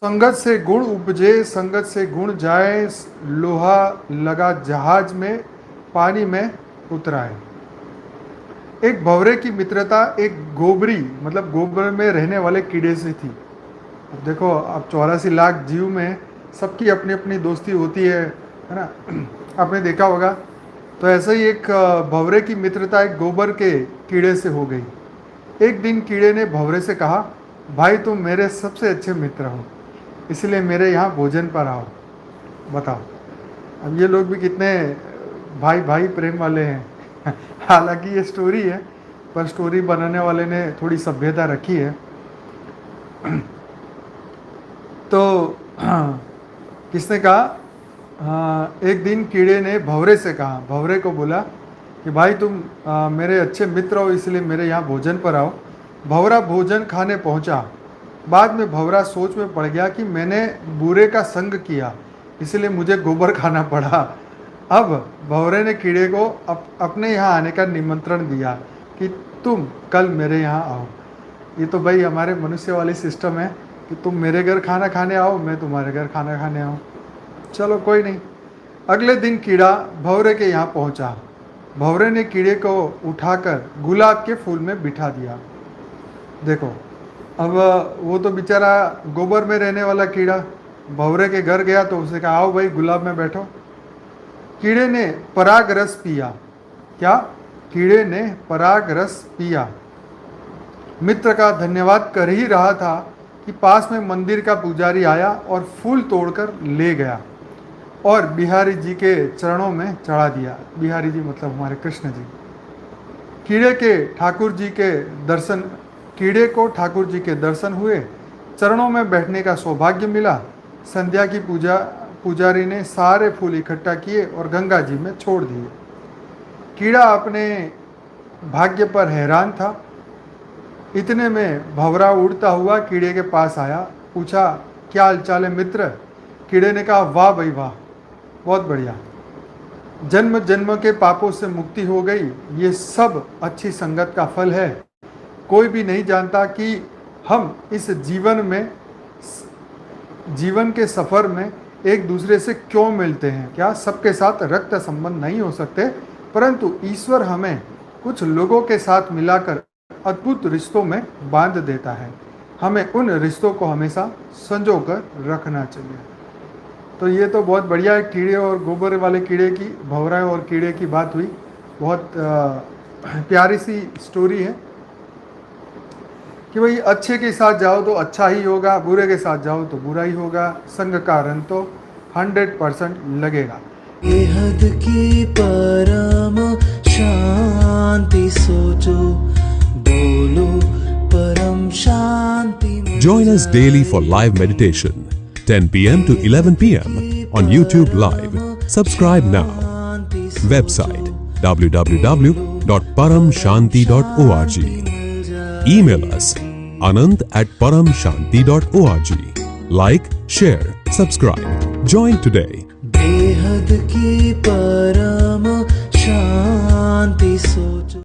संगत से गुण उपजे, संगत से गुण जाए, लोहा लगा जहाज में, पानी में उतराए। एक भंवरे की मित्रता एक गोबरी मतलब गोबर में रहने वाले कीड़े से थी। अब देखो, अब 84 लाख जीव में सबकी अपनी अपनी दोस्ती होती है ना। आपने देखा होगा। तो ऐसे ही एक भंवरे की मित्रता एक गोबर के कीड़े से हो गई। एक दिन कीड़े ने भंवरे से कहा, भाई तुम मेरे सबसे अच्छे मित्र हो, इसलिए मेरे यहाँ भोजन पर आओ। बताओ, अब ये लोग भी कितने भाई भाई प्रेम वाले हैं। हालांकि ये स्टोरी है, पर स्टोरी बनाने वाले ने थोड़ी सभ्यता रखी है। तो किसने कहा, एक दिन कीड़े ने भंवरे से कहा, भंवरे को बोला कि भाई तुम मेरे अच्छे मित्र हो, इसलिए मेरे यहाँ भोजन पर आओ। भंवरा भोजन खाने पहुँचा। बाद में भंवरा सोच में पड़ गया कि मैंने बुरे का संग किया, इसलिए मुझे गोबर खाना पड़ा। अब भंवरे ने कीड़े को अपने यहाँ आने का निमंत्रण दिया कि तुम कल मेरे यहाँ आओ। ये तो भाई हमारे मनुष्य वाली सिस्टम है कि तुम मेरे घर खाना खाने आओ, मैं तुम्हारे घर खाना खाने आऊँ। चलो कोई नहीं। अगले दिन कीड़ा भंवरे के यहाँ पहुँचा। भंवरे ने कीड़े को उठाकर गुलाब के फूल में बिठा दिया। देखो, अब वो तो बेचारा गोबर में रहने वाला कीड़ा भंवरे के घर गया तो उसने कहा, आओ भाई गुलाब में बैठो। कीड़े ने पराग रस पिया। क्या? कीड़े ने पराग रस पिया। मित्र का धन्यवाद कर ही रहा था कि पास में मंदिर का पुजारी आया और फूल तोड़कर ले गया और बिहारी जी के चरणों में चढ़ा दिया। बिहारी जी मतलब हमारे कृष्ण जी। कीड़े को ठाकुर जी के दर्शन हुए, चरणों में बैठने का सौभाग्य मिला। संध्या की पुजारी ने सारे फूल इकट्ठा किए और गंगा जी में छोड़ दिए। कीड़ा अपने भाग्य पर हैरान था। इतने में भंवरा उड़ता हुआ कीड़े के पास आया, पूछा, क्या हालचाल है मित्र? कीड़े ने कहा, वाह भाई वाह, बहुत बढ़िया, जन्म जन्म के पापों से मुक्ति हो गई। ये सब अच्छी संगत का फल है। कोई भी नहीं जानता कि हम इस जीवन के सफ़र में एक दूसरे से क्यों मिलते हैं। क्या सबके साथ रक्त संबंध नहीं हो सकते, परंतु ईश्वर हमें कुछ लोगों के साथ मिलाकर अद्भुत रिश्तों में बांध देता है। हमें उन रिश्तों को हमेशा संजो कर रखना चाहिए। तो ये तो बहुत बढ़िया है। कीड़े और गोबर वाले कीड़े की, भंवरा और कीड़े की बात हुई। बहुत प्यारी सी स्टोरी है कि भाई अच्छे के साथ जाओ तो अच्छा ही होगा, बुरे के साथ जाओ तो बुरा ही होगा। संग का रंग तो 100% लगेगा। बेहद की परम शांति सोचो, बोलो परम शांति। Join us daily for live meditation, 10 p.m. to 11 p.m. on YouTube Live. Subscribe now. Website www.paramshanti.org. Email us anant@paramshanti.org. Like, share, subscribe. Join today. बेहद की परम शांति सोचो।